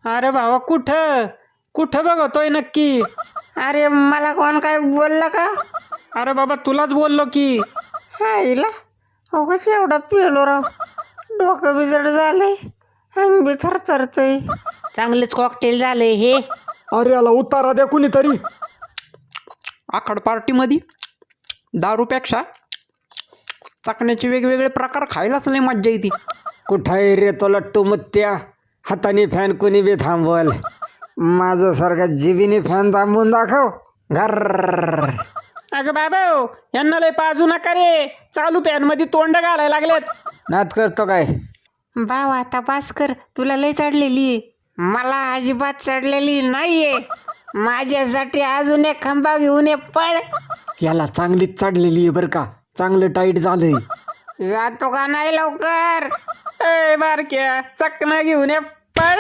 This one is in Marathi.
अरे भावा कुठं कुठं बघतोय नक्की? अरे मला कोण काय बोललं का? अरे बाबा तुलाच बोललो की. आईला अवघच एवढा पिलो राव, डोकं बिजड झालंय, अंग बी थरथरतय. चांगलेच कॉकटेल झाले हे. अरे याला उतारा द्या कुणीतरी. आखाड पार्टीमध्ये दारूपेक्षा चकण्याचे वेगवेगळे प्रकार खायलाच लय मज्जा येते. कुठं आहे रे तो लट्टू मुत्त्या? हाताने फॅन कोणी बी थांबवल, माझं सारखा जिबीने फॅन थांबवून दाखव. घर अगं बाबा यांना लय पाजू नका रे, चालू पॅन मध्ये तोंड घालायला लागलेत. नात करतो काय? भाव आता पास कर, तुला लय चढलेली. मला अजिबात चढलेली नाहीये. माझ्यासाठी अजून एक खंबा घेऊन ये पळ. याला चांगलीच चढलेली आहे बरं का, चांगलं टाईट झालंय. जातो का नाही लवकर? ए बारक्या चकना घेऊन ये पळ.